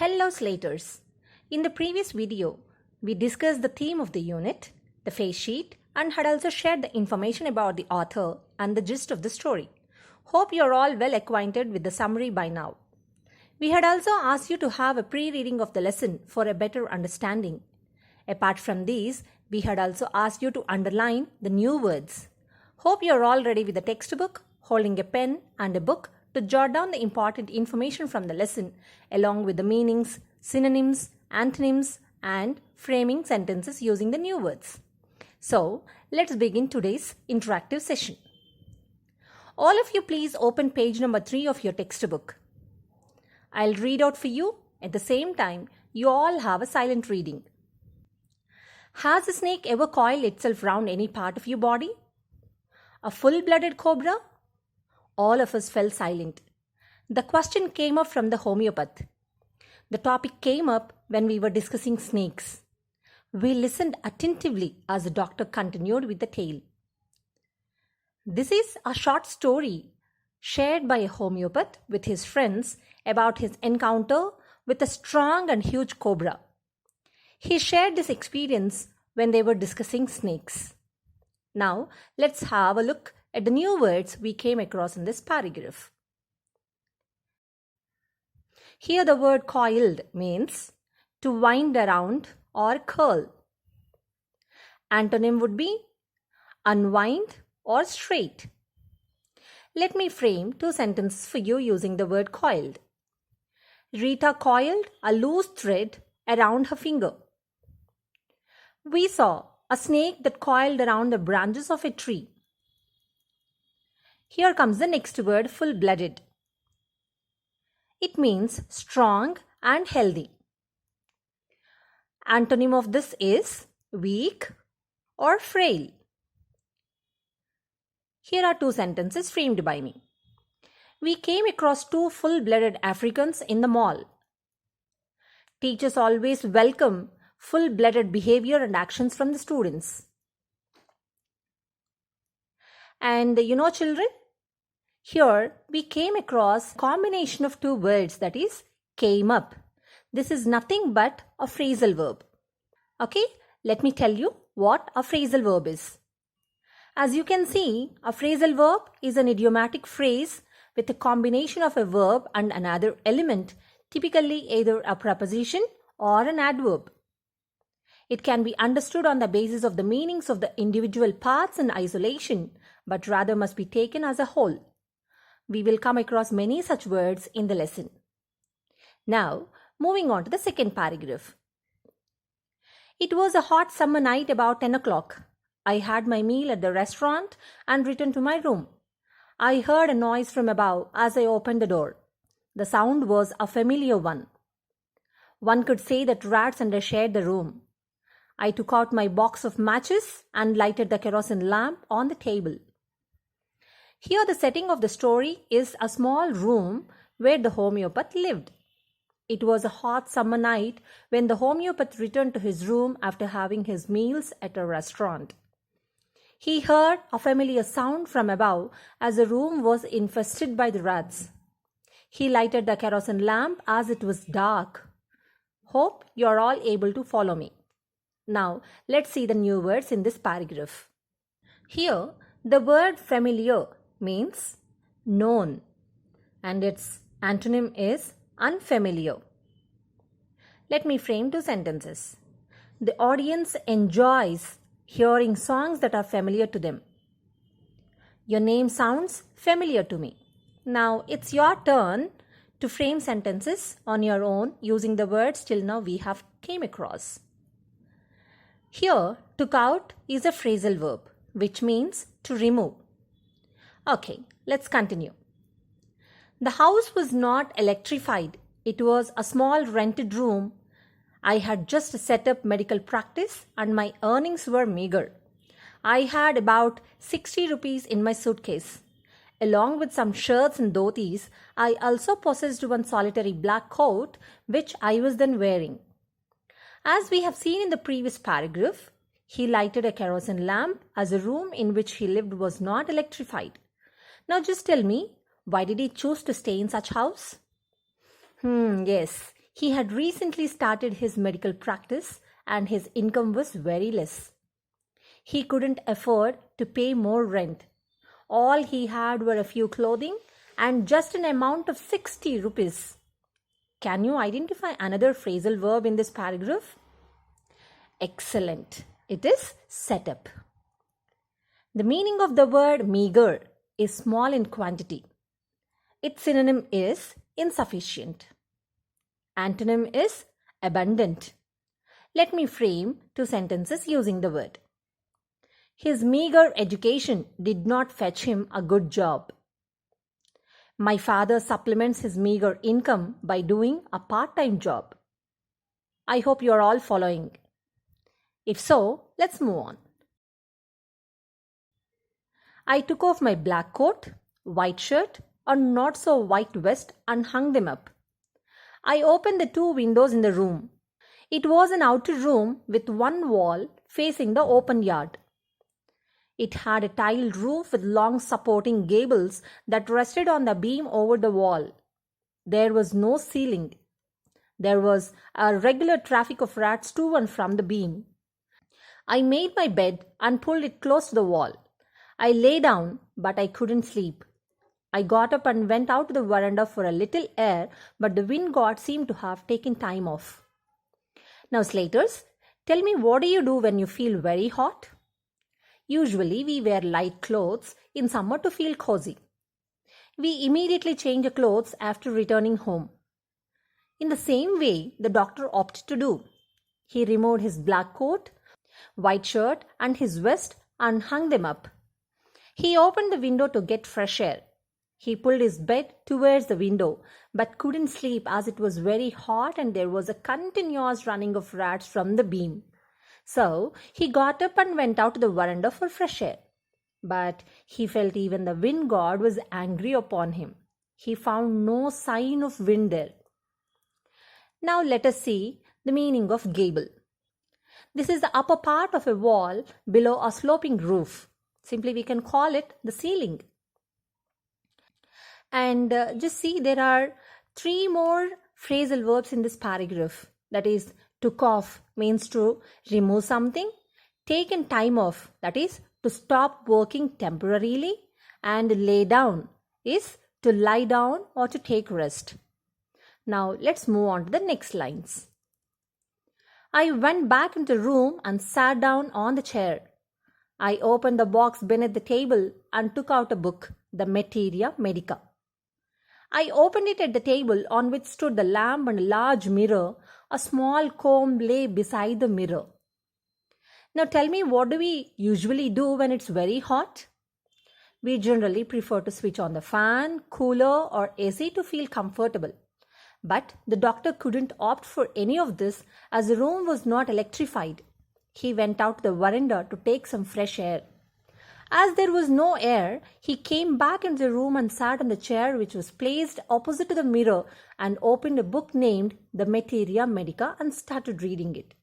Hello Slaters! In the previous video, we discussed the theme of the unit, the face sheet, and had also shared the information about the author and the gist of the story. Hope you are all well acquainted with the summary by now. We had also asked you to have a pre-reading of the lesson for a better understanding. Apart from these, we had also asked you to underline the new words. Hope you are all ready with the textbook, holding a pen and a book to jot down the important information from the lesson along with the meanings, synonyms, antonyms, and framing sentences using the new words. So, let's begin today's interactive session. All of you please open page number 3 of your textbook. I'll read out for you. At the same time, you all have a silent reading. Has a snake ever coiled itself round any part of your body? A full-blooded cobra? All of us fell silent. The question came up from the homeopath. The topic came up when we were discussing snakes. We listened attentively as the doctor continued with the tale. This is a short story shared by a homeopath with his friends about his encounter with a strong and huge cobra. He shared this experience when they were discussing snakes. Now, let's have a look at the new words we came across in this paragraph. Here the word coiled means to wind around or curl. Antonym would be unwind or straight. Let me frame 2 sentences for you using the word coiled. Rita coiled a loose thread around her finger. We saw a snake that coiled around the branches of a tree. Here comes the next word, full-blooded. It means strong and healthy. Antonym of this is weak or frail. Here are 2 sentences framed by me. We came across 2 full-blooded Africans in the mall. Teachers always welcome full-blooded behavior and actions from the students. And children, here we came across a combination of 2 words, that is came up. This is nothing but a phrasal verb. Okay, let me tell you what a phrasal verb is. As you can see, a phrasal verb is an idiomatic phrase with a combination of a verb and another element, typically either a preposition or an adverb. It can be understood on the basis of the meanings of the individual parts in isolation, but rather must be taken as a whole. We will come across many such words in the lesson. Now, moving on to the second paragraph. It was a hot summer night about 10 o'clock. I had my meal at the restaurant and returned to my room. I heard a noise from above as I opened the door. The sound was a familiar one. One could say that rats shared the room. I took out my box of matches and lighted the kerosene lamp on the table. Here the setting of the story is a small room where the homeopath lived. It was a hot summer night when the homeopath returned to his room after having his meals at a restaurant. He heard a familiar sound from above as the room was infested by the rats. He lighted the kerosene lamp as it was dark. Hope you are all able to follow me. Now, let's see the new words in this paragraph. Here, the word familiar means known, and its antonym is unfamiliar. Let me frame 2 sentences. The audience enjoys hearing songs that are familiar to them. Your name sounds familiar to me. Now, it's your turn to frame sentences on your own using the words till now we have came across. Here, took out is a phrasal verb, which means to remove. Okay, let's continue. The house was not electrified. It was a small rented room. I had just set up medical practice and my earnings were meager. I had about 60 rupees in my suitcase. Along with some shirts and dhotis, I also possessed one solitary black coat which I was then wearing. As we have seen in the previous paragraph, he lighted a kerosene lamp as the room in which he lived was not electrified. Now just tell me, why did he choose to stay in such house? Yes, He had recently started his medical practice and his income was very less. He couldn't afford to pay more rent. All he had were a few clothing and just an amount of 60 rupees. Can you identify another phrasal verb in this paragraph? Excellent. It is set up. The meaning of the word meager is small in quantity. Its synonym is insufficient. Antonym is abundant. Let me frame two sentences using the word. His meager education did not fetch him a good job. My father supplements his meager income by doing a part-time job. I hope you are all following. If so, let's move on. I took off my black coat, white shirt, and not so white vest and hung them up. I opened the two windows in the room. It was an outer room with one wall facing the open yard. It had a tiled roof with long supporting gables that rested on the beam over the wall. There was no ceiling. There was a regular traffic of rats to and from the beam. I made my bed and pulled it close to the wall. I lay down, but I couldn't sleep. I got up and went out to the veranda for a little air, but the wind god seemed to have taken time off. Now, Slaters, tell me, what do you do when you feel very hot? Usually, we wear light clothes in summer to feel cozy. We immediately change our clothes after returning home. In the same way, the doctor opted to do. He removed his black coat, white shirt, and his vest and hung them up. He opened the window to get fresh air. He pulled his bed towards the window, but couldn't sleep as it was very hot and there was a continuous running of rats from the beam. So he got up and went out to the veranda for fresh air. But he felt even the wind god was angry upon him. He found no sign of wind there. Now let us see the meaning of gable. This is the upper part of a wall below a sloping roof. Simply we can call it the ceiling. And just see, there are three more phrasal verbs in this paragraph. That is, took off means to remove something. Taken time off, that is, to stop working temporarily. And lay down is to lie down or to take rest. Now let's move on to the next lines. I went back into the room and sat down on the chair. I opened the box beneath the table and took out a book, the Materia Medica. I opened it at the table on which stood the lamp and a large mirror. A small comb lay beside the mirror. Now tell me, what do we usually do when it's very hot? We generally prefer to switch on the fan, cooler, or AC to feel comfortable. But the doctor couldn't opt for any of this as the room was not electrified. He went out to the veranda to take some fresh air. As there was no air, he came back into the room and sat on the chair which was placed opposite to the mirror and opened a book named the Materia Medica and started reading it.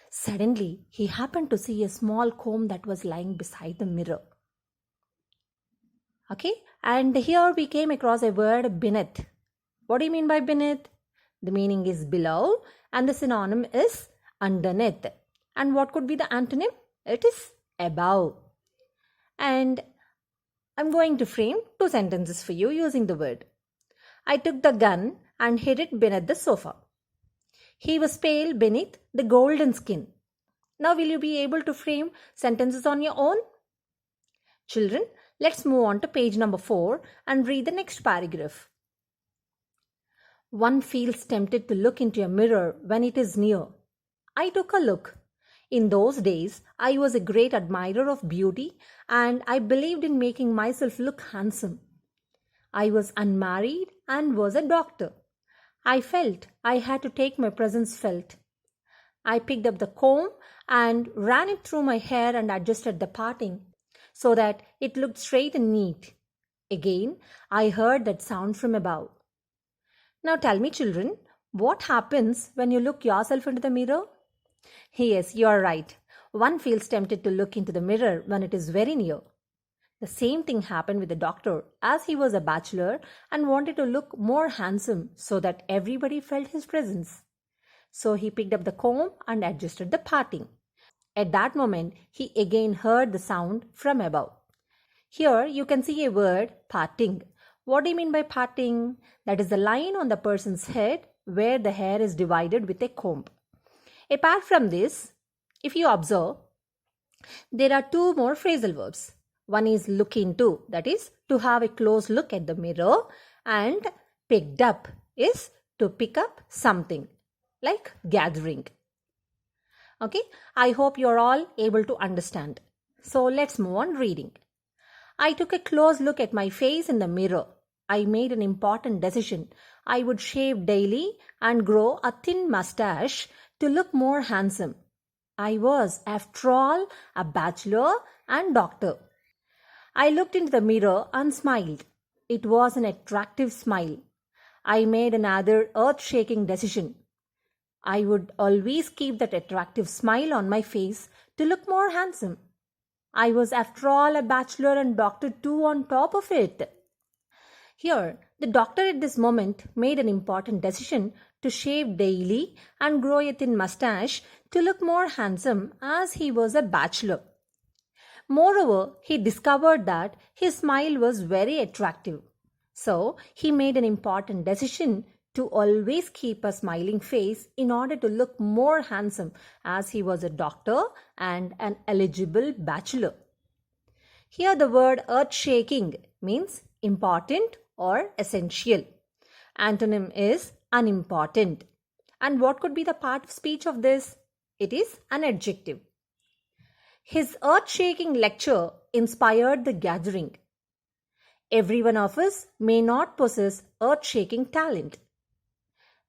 Suddenly, he happened to see a small comb that was lying beside the mirror. Okay, and here we came across a word beneath. What do you mean by beneath? The meaning is below and the synonym is underneath. And what could be the antonym? It is above. And I'm going to frame two sentences for you using the word. I took the gun and hid it beneath the sofa. He was pale beneath the golden skin. Now will you be able to frame sentences on your own? Children, let's move on to page number 4 and read the next paragraph. One feels tempted to look into a mirror when it is near. I took a look. In those days, I was a great admirer of beauty and I believed in making myself look handsome. I was unmarried and was a doctor. I felt I had to take my presence felt. I picked up the comb and ran it through my hair and adjusted the parting so that it looked straight and neat. Again, I heard that sound from above. Now tell me, children, what happens when you look yourself into the mirror? Yes, you are right. One feels tempted to look into the mirror when it is very near. The same thing happened with the doctor, as he was a bachelor and wanted to look more handsome so that everybody felt his presence. So he picked up the comb and adjusted the parting. At that moment, he again heard the sound from above. Here you can see a word, parting. What do you mean by parting? That is the line on the person's head where the hair is divided with a comb. Apart from this, if you observe, there are two more phrasal verbs. One is look into, that is to have a close look at the mirror, and picked up is to pick up something, like gathering. Okay, I hope you're all able to understand. So let's move on reading. I took a close look at my face in the mirror. I made an important decision. I would shave daily and grow a thin mustache to look more handsome. I was, after all, a bachelor and doctor. I looked into the mirror and smiled. It was an attractive smile. I made another earth-shaking decision. I would always keep that attractive smile on my face to look more handsome. I was, after all, a bachelor and doctor too on top of it. Here, the doctor at this moment made an important decision to shave daily and grow a thin mustache to look more handsome, as he was a bachelor. Moreover, he discovered that his smile was very attractive. So, he made an important decision to always keep a smiling face in order to look more handsome, as he was a doctor and an eligible bachelor. Here the word earth-shaking means important or essential. Antonym is unimportant. And what could be the part of speech of this? It is an adjective. His earth-shaking lecture inspired the gathering. Every one of us may not possess earth-shaking talent.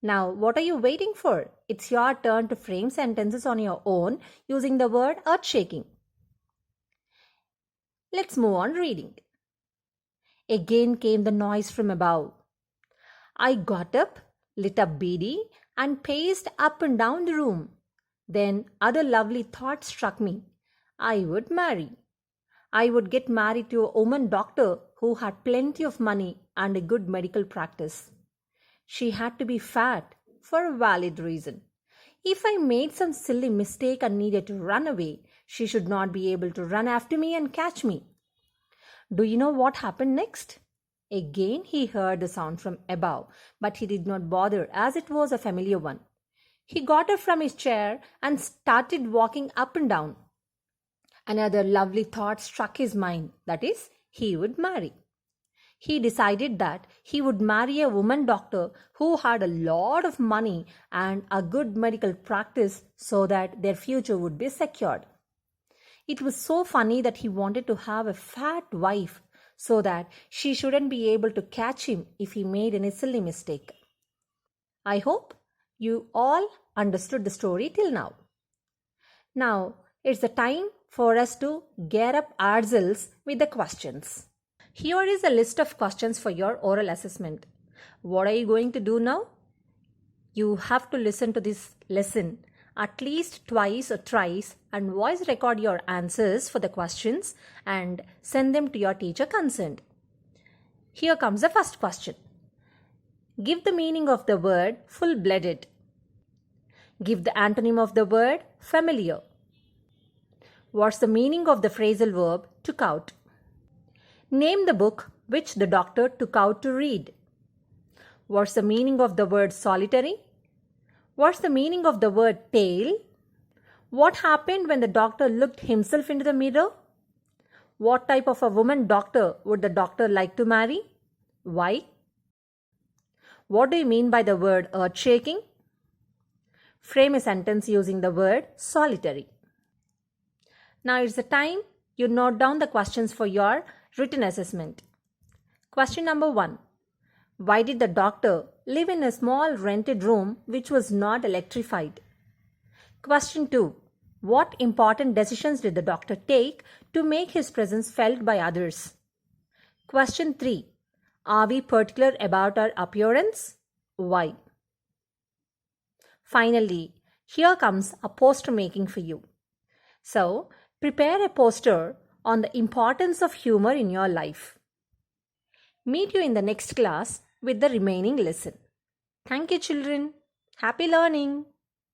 Now, what are you waiting for? It's your turn to frame sentences on your own using the word earth-shaking. Let's move on reading. Again came the noise from above. I got up, lit up beedi, and paced up and down the room. Then other lovely thoughts struck me. I would marry. I would get married to a woman doctor who had plenty of money and a good medical practice. She had to be fat for a valid reason. If I made some silly mistake and needed to run away, she should not be able to run after me and catch me. Do you know what happened next? Again he heard the sound from above, but he did not bother, as it was a familiar one. He got up from his chair and started walking up and down. Another lovely thought struck his mind, that is, he would marry. He decided that he would marry a woman doctor who had a lot of money and a good medical practice so that their future would be secured. It was so funny that he wanted to have a fat wife so that she shouldn't be able to catch him if he made any silly mistake. I hope you all understood the story till now. Now, it's the time for us to gear up ourselves with the questions. Here is a list of questions for your oral assessment. What are you going to do now? You have to listen to this lesson at least twice or thrice and voice record your answers for the questions and send them to your teacher concerned. Here comes the first question. Give the meaning of the word full-blooded. Give the antonym of the word familiar. What's the meaning of the phrasal verb took out? Name the book which the doctor took out to read. What's the meaning of the word solitary? What's the meaning of the word tail? What happened when the doctor looked himself into the mirror? What type of a woman doctor would the doctor like to marry? Why? What do you mean by the word earth-shaking? Frame a sentence using the word solitary. Now it's the time you note down the questions for your written assessment. Question number 1. Why did the doctor live in a small rented room which was not electrified? Question 2. What important decisions did the doctor take to make his presence felt by others? Question 3. Are we particular about our appearance? Why? Finally, here comes a poster making for you. So, prepare a poster on the importance of humor in your life. Meet you in the next class with the remaining lesson. Thank you, children. Happy learning!